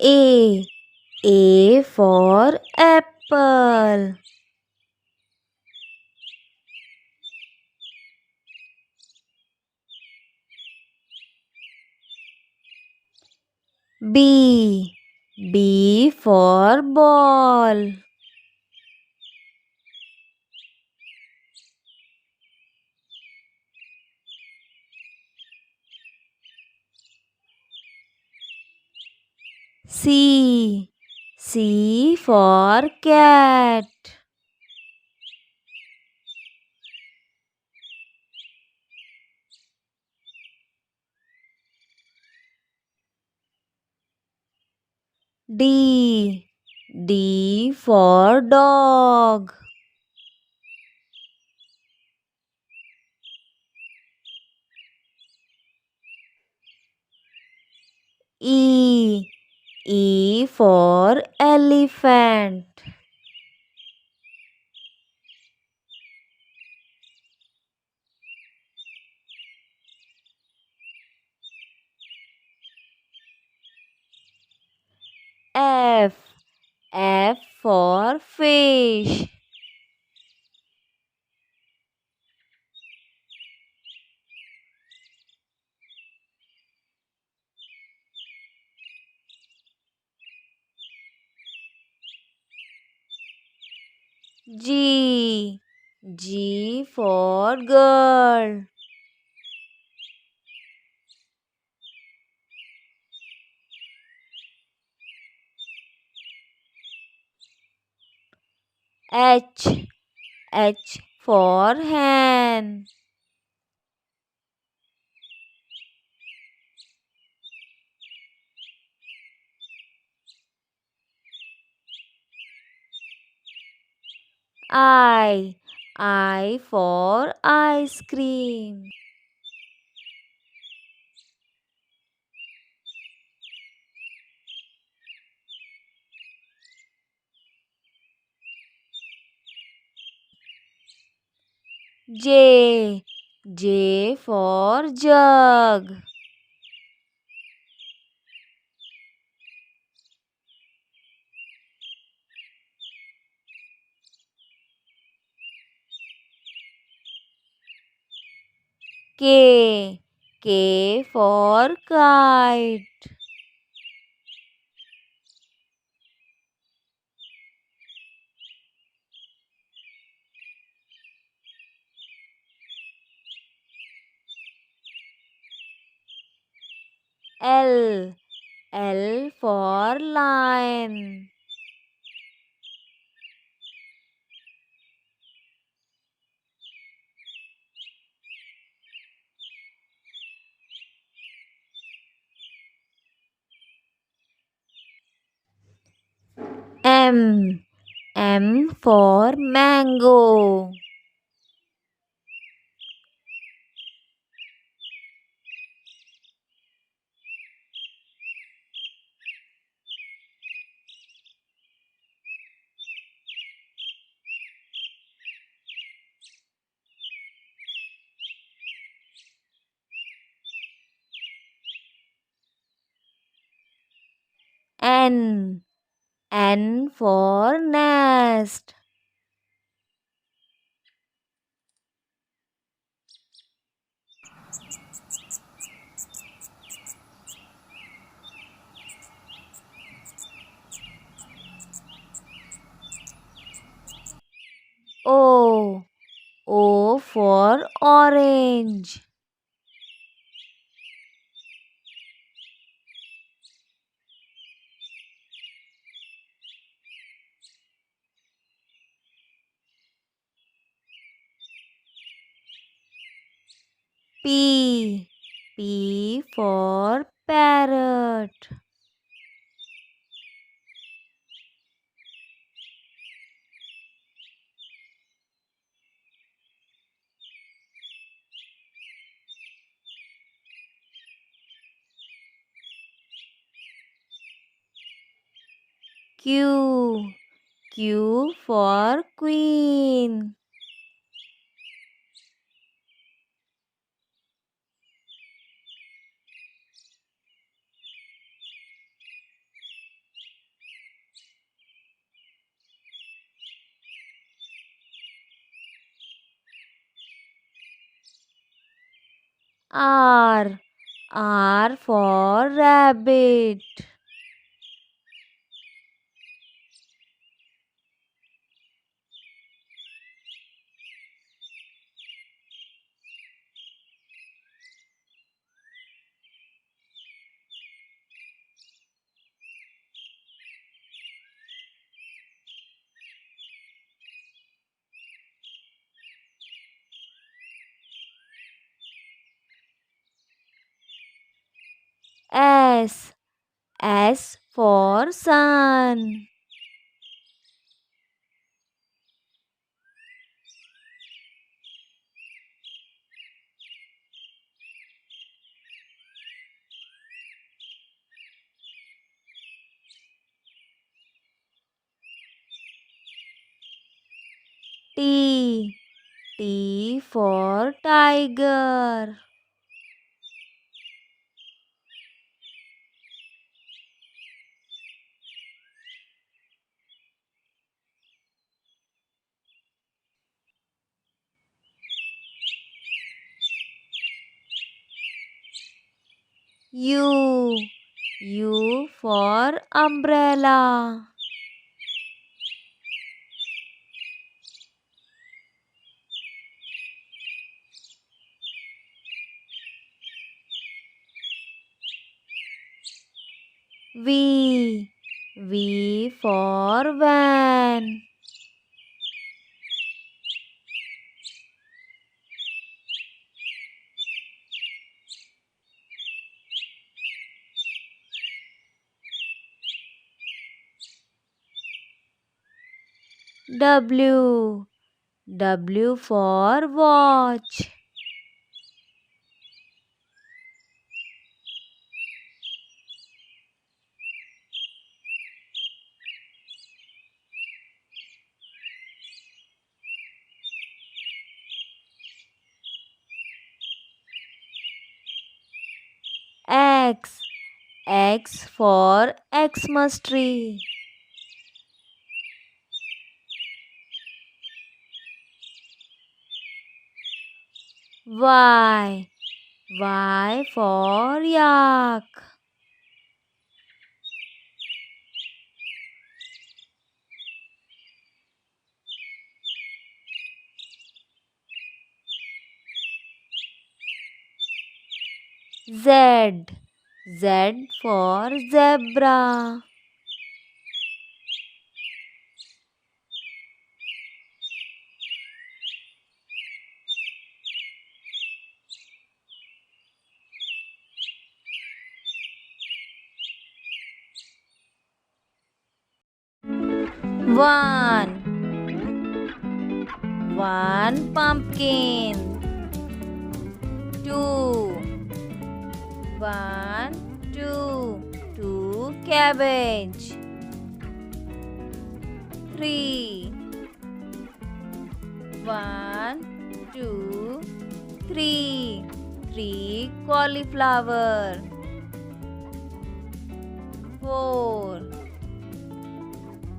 A. A for apple. B. B for ball. C. C for cat. D. D for dog. E. E for elephant. F. F for fish. G. G for girl. H. H for hen. I. I for ice cream. J. J for jug. K. K for kite. L. L for lion. M. M for mango. N. N for nest. O. O for orange. P. P for parrot. Q. Q for queen. R. R for rabbit. S. S for sun. T. T for tiger. U. U for umbrella. V. V for van. W. W for watch. X. X for Xmas tree. Y. Y for yak. Z. Z for zebra. One. One pumpkin. Two. One, two. Two cabbage. Three. One, two, three. Three cauliflower. Four.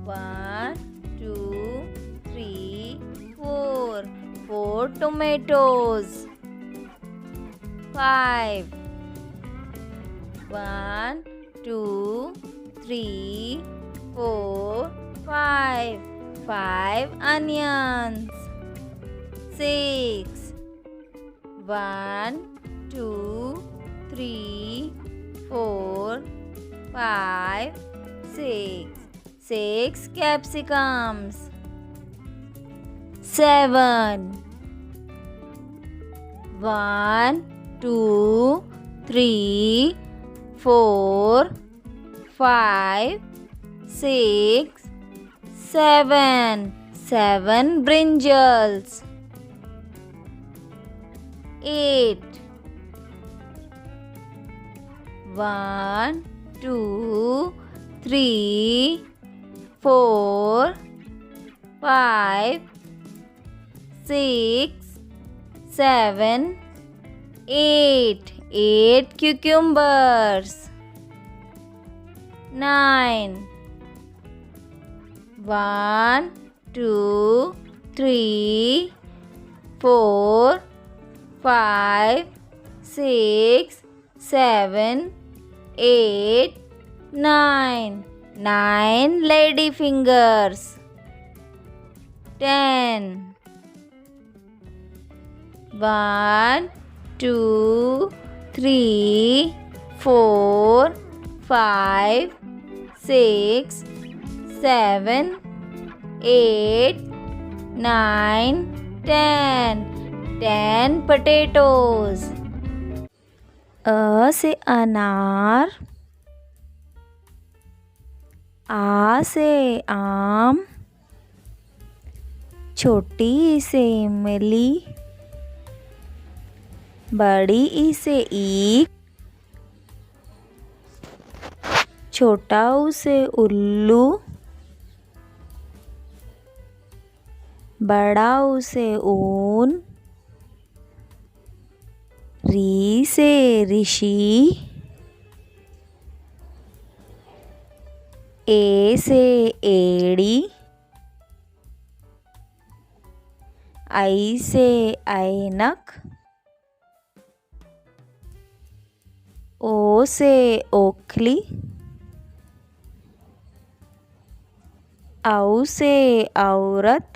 One, two, three, four. Four tomatoes. Five. One, two, three, four, five. Five onions. Six. One, two, three, four, five, six. Six capsicums. Seven. One, two, three, four, five, six, seven. Seven brinjals. Eight. One, two, three, four, five, six, seven, eight. Eight cucumbers. Nine. One, two, three, four, five, 6 7 8 9 9 lady fingers. 10 1 2 3 4 5 6 7 8 9 10 10 potatoes. A से अनार, आ से आम, छोटी ई से इमली, बड़ी ई से ईख, छोटा ऊ से उल्लू, बड़ा ऊ से ऊन, री से ऋषि, ए से एड़ी, आई से ऐनक, ओ से ओखली, औ से औरत,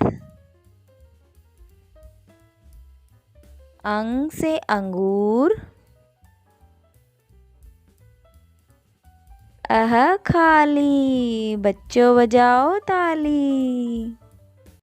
अंग से अंगूर, अह खाली, बच्चों बजाओ ताली।